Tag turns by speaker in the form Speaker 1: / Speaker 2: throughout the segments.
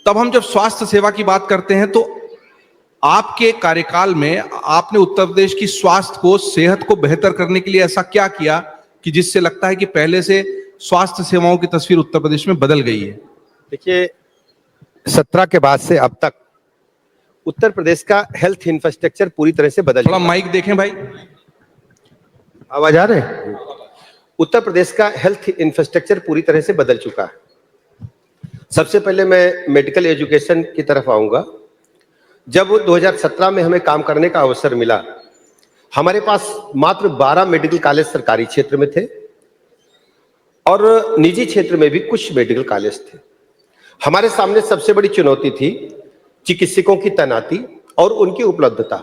Speaker 1: तब हम जब स्वास्थ्य सेवा की बात करते हैं तो आपके कार्यकाल में आपने उत्तर प्रदेश की स्वास्थ्य को, सेहत को बेहतर करने के लिए ऐसा क्या किया कि जिससे लगता है कि पहले से स्वास्थ्य सेवाओं की तस्वीर उत्तर प्रदेश में बदल गई है?
Speaker 2: देखिए, 17 के बाद से अब तक उत्तर प्रदेश का हेल्थ इंफ्रास्ट्रक्चर पूरी तरह से बदल
Speaker 1: थोड़ा
Speaker 2: चुका है।
Speaker 1: माइक देखें भाई,
Speaker 2: आवाज आ रहे हैं? उत्तर प्रदेश का हेल्थ इंफ्रास्ट्रक्चर पूरी तरह से बदल चुका है। सबसे पहले मैं मेडिकल एजुकेशन की तरफ आऊंगा। जब 2017 में हमें काम करने का अवसर मिला, हमारे पास मात्र 12 मेडिकल कॉलेज सरकारी क्षेत्र में थे और निजी क्षेत्र में भी कुछ मेडिकल कॉलेज थे। हमारे सामने सबसे बड़ी चुनौती थी चिकित्सकों की तैनाती और उनकी उपलब्धता।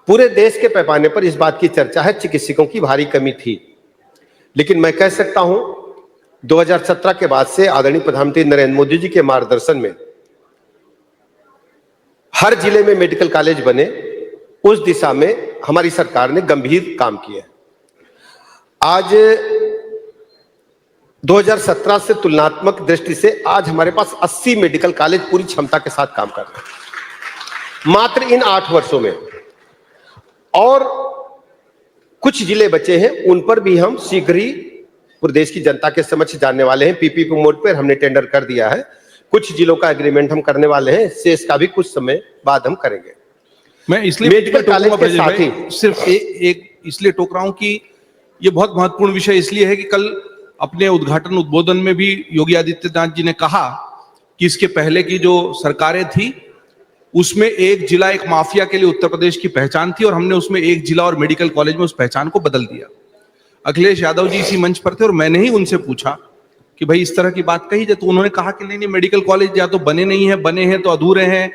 Speaker 2: पूरे देश के पैमाने पर इस बात की चर्चा है, चिकित्सकों की भारी कमी थी। लेकिन मैं कह सकता हूं 2017 के बाद से आदरणीय प्रधानमंत्री नरेंद्र मोदी जी के मार्गदर्शन में हर जिले में मेडिकल कॉलेज बने। उस दिशा में हमारी सरकार ने गंभीर काम किया है। आज 2017 से तुलनात्मक दृष्टि से आज हमारे पास 80 मेडिकल कॉलेज पूरी क्षमता के साथ काम कर रहे हैं मात्र इन 8 वर्षों में। और कुछ जिले बचे हैं, उन पर भी हम शीघ्र ही प्रदेश की जनता के समक्ष जानने वाले हैं। पीपीपी मोड पर हमने टेंडर कर दिया है। कुछ जिलों का एग्रीमेंट हम करने वाले हैं, शेष का भी कुछ समय बाद हम करेंगे।
Speaker 1: मैं इसलिए
Speaker 2: मेडिकल कॉलेज के साथ ही
Speaker 1: सिर्फ एक इसलिए टोक रहा हूं कि ये बहुत महत्वपूर्ण विषय इसलिए है कि कल अपने उद्घाटन उद्बोधन में भी योगी आदित्यनाथ जी ने कहा कि इसके पहले की जो सरकारें थी उसमें एक जिला एक माफिया के लिए उत्तर प्रदेश की पहचान थी और हमने उसमें एक जिला और मेडिकल कॉलेज में उस पहचान को बदल दिया। अखिलेश यादव जी इसी मंच पर थे और मैंने ही उनसे पूछा कि भाई इस तरह की बात कही जाए, तो उन्होंने कहा कि नहीं, मेडिकल कॉलेज या तो बने नहीं है, बने हैं तो अधूरे हैं,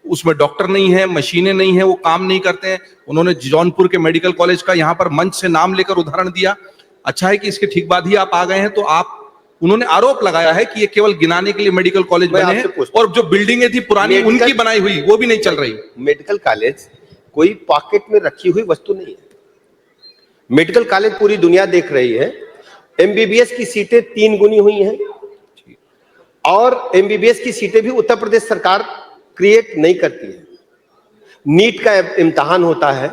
Speaker 1: उसमें डॉक्टर नहीं है, मशीनें नहीं है, वो काम नहीं करते हैं। उन्होंने जौनपुर के मेडिकल कॉलेज का यहाँ पर मंच से नाम लेकर उदाहरण दिया। अच्छा है कि इसके ठीक बाद ही आप आ गए हैं। तो आप, उन्होंने आरोप लगाया है कि ये केवल गिनाने के लिए मेडिकल कॉलेज बने हैं और जो बिल्डिंगें थी पुरानी उनकी बनाई हुई वो भी नहीं चल रही।
Speaker 2: मेडिकल कॉलेज कोई पॉकेट में रखी हुई वस्तु नहीं है। मेडिकल कॉलेज पूरी दुनिया देख रही है। एमबीबीएस की सीटें 3 गुनी हुई हैं और एमबीबीएस की सीटें भी उत्तर प्रदेश सरकार क्रिएट नहीं करती है। नीट का इम्तिहान होता है,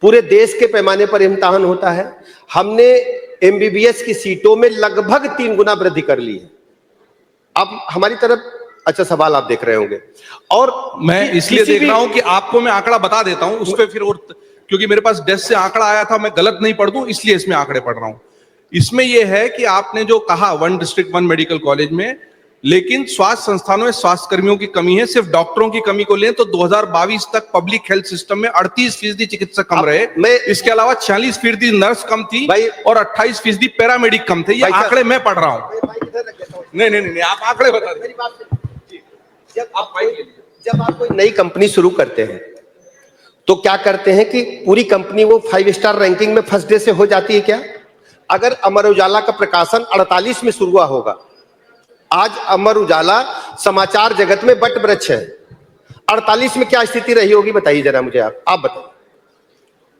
Speaker 2: पूरे देश के पैमाने पर इम्तिहान होता है। हमने एमबीबीएस की सीटों में लगभग 3 गुना वृद्धि कर ली है। अब हमारी तरफ, अच्छा सवाल आप देख रहे होंगे और
Speaker 1: मैं इसलिए देख रहा हूं कि आपको मैं आंकड़ा बता देता हूं उस पर फिर, और क्योंकि मेरे पास डेस्क से आंकड़ा आया था, मैं गलत नहीं पढ़ दूं इसलिए इसमें आंकड़े पढ़ रहा हूं। इसमें यह है कि आपने जो कहा 1 डिस्ट्रिक्ट 1 मेडिकल कॉलेज में, लेकिन स्वास्थ्य संस्थानों में स्वास्थ्य कर्मियों की कमी है। सिर्फ डॉक्टरों की कमी को लें तो 2022 तक पब्लिक हेल्थ सिस्टम में 38% चिकित्सक कम रहे। इसके अलावा 40% नर्स कम थी और 28% पैरामेडिक कम थे। ये आंकड़े मैं पढ़ रहा हूं। नहीं, आप आंकड़े बता दें।
Speaker 2: जब आप कोई नई कंपनी शुरू करते हैं तो क्या करते हैं कि पूरी कंपनी वो 5 स्टार रैंकिंग में फर्स्ट डे से हो जाती है क्या? अगर अमर उजाला का प्रकाशन 48 में शुरू हुआ होगा, आज अमर उजाला समाचार जगत में बट वृक्ष है। 48 में क्या स्थिति रही होगी बताइए जरा मुझे, आप बताइए।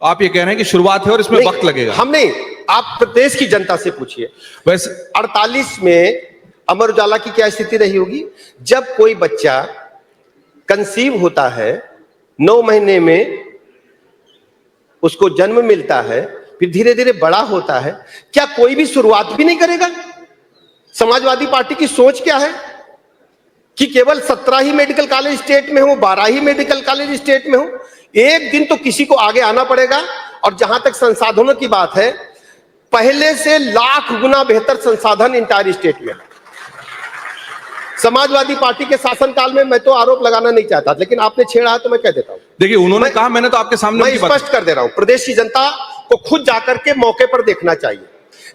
Speaker 1: आप ये कह रहे हैं कि शुरुआत है और इसमें वक्त लगेगा?
Speaker 2: हम नहीं, आप प्रदेश की जनता से पूछिए।
Speaker 1: वैसे
Speaker 2: 48 में अमर उजाला की क्या स्थिति रही होगी? जब कोई बच्चा कंसीव होता है, 9 महीने में उसको जन्म मिलता है, फिर धीरे धीरे बड़ा होता है, क्या कोई भी शुरुआत भी नहीं करेगा? समाजवादी पार्टी की सोच क्या है कि केवल 17 ही मेडिकल कॉलेज स्टेट में हो, 12 ही मेडिकल कॉलेज स्टेट में हो? एक दिन तो किसी को आगे आना पड़ेगा। और जहां तक संसाधनों की बात है, पहले से लाख गुना बेहतर संसाधन इंटायर स्टेट में। समाजवादी पार्टी के शासनकाल में, मैं तो आरोप लगाना नहीं चाहता, लेकिन आपने छेड़ा है तो मैं कह देता हूं।
Speaker 1: देखिए, उन्होंने कहा, मैंने तो आपके सामने
Speaker 2: मैं स्पष्ट कर दे रहा हूं, प्रदेश की जनता को खुद जाकर के मौके पर देखना चाहिए।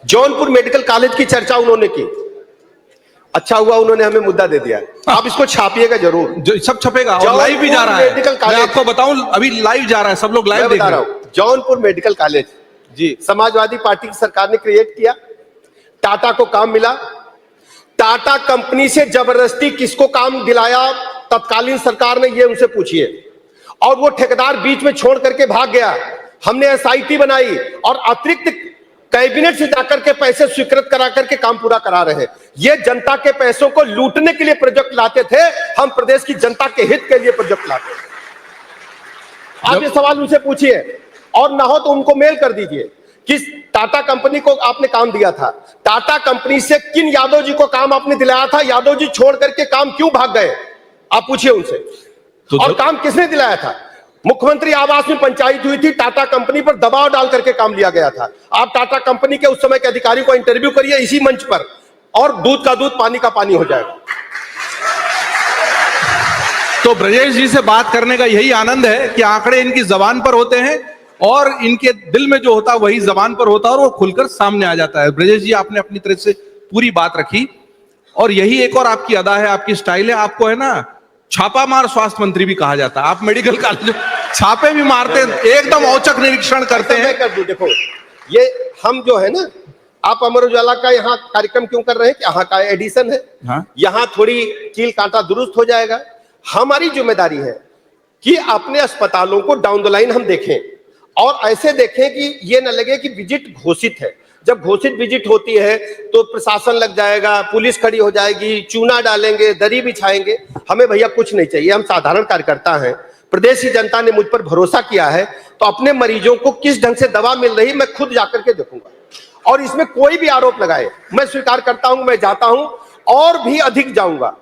Speaker 2: जौनपुर मेडिकल कॉलेज की चर्चा उन्होंने की, अच्छा हुआ उन्होंने हमें मुद्दा दे दिया। आप इसको छापिएगा जरूर,
Speaker 1: जो सब छपेगा और लाइव भी जा रहा है। मैं आपको बताऊं, अभी लाइव जा रहा है, सब लोग लाइव देख रहे हैं।
Speaker 2: जौनपुर मेडिकल कॉलेज जी समाजवादी पार्टी की सरकार ने क्रिएट किया, टाटा को काम मिला। टाटा कंपनी से जबरदस्ती किसको काम दिलाया तत्कालीन सरकार ने, ये उनसे पूछिए। और वो ठेकेदार बीच में छोड़ करके भाग गया। हमने एसआईटी बनाई और अतिरिक्त कैबिनेट से जाकर के पैसे स्वीकृत करा करके काम पूरा करा रहे हैं। ये जनता के पैसों को लूटने के लिए प्रोजेक्ट लाते थे, हम प्रदेश की जनता के हित के लिए प्रोजेक्ट लाते हैं। आप ये सवाल उनसे पूछिए, और ना हो तो उनको मेल कर दीजिए कि टाटा कंपनी को आपने काम दिया था, टाटा कंपनी से किन यादव जी को काम आपने दिलाया था, यादव जी छोड़ करके काम क्यों भाग गए, आप पूछिए उनसे। और काम किसने दिलाया था? मुख्यमंत्री आवास में पंचायत हुई थी, टाटा कंपनी पर दबाव डाल करके काम लिया गया था। आप टाटा कंपनी के उस समय के अधिकारी को इंटरव्यू करिए इसी मंच पर, और दूध का दूध पानी का पानी हो जाएगा।
Speaker 1: तो ब्रजेश जी से बात करने का यही आनंद है कि आंकड़े इनकी जबान पर होते हैं और इनके दिल में जो होता है वही जबान पर होता है और वो खुलकर सामने आ जाता है। ब्रजेश जी, आपने अपनी तरफ से पूरी बात रखी, और यही एक और आपकी अदा है, आपकी स्टाइल है। आपको है ना छापा मार स्वास्थ्य मंत्री भी कहा जाता है। आप मेडिकल कॉलेज छापे भी मारते हैं, एकदम औचक निरीक्षण करते हैं।
Speaker 2: कर दूं, देखो ये हम जो है ना, आप अमर उजाला का यहाँ कार्यक्रम क्यों कर रहे हैं कि यहाँ का एडिशन है,
Speaker 1: हाँ?
Speaker 2: यहाँ थोड़ी कील कांटा दुरुस्त हो जाएगा। हमारी जिम्मेदारी है कि अपने अस्पतालों को डाउन द लाइन हम देखें, और ऐसे देखें कि ये न लगे कि विजिट घोषित है। जब घोषित विजिट होती है तो प्रशासन लग जाएगा, पुलिस खड़ी हो जाएगी, चूना डालेंगे, दरी बिछाएंगे। हमें भैया कुछ नहीं चाहिए, हम साधारण कार्यकर्ता हैं। प्रदेश की जनता ने मुझ पर भरोसा किया है, तो अपने मरीजों को किस ढंग से दवा मिल रही मैं खुद जाकर के देखूंगा। और इसमें कोई भी आरोप लगाए मैं स्वीकार करता हूं, मैं जाता हूं और भी अधिक जाऊंगा।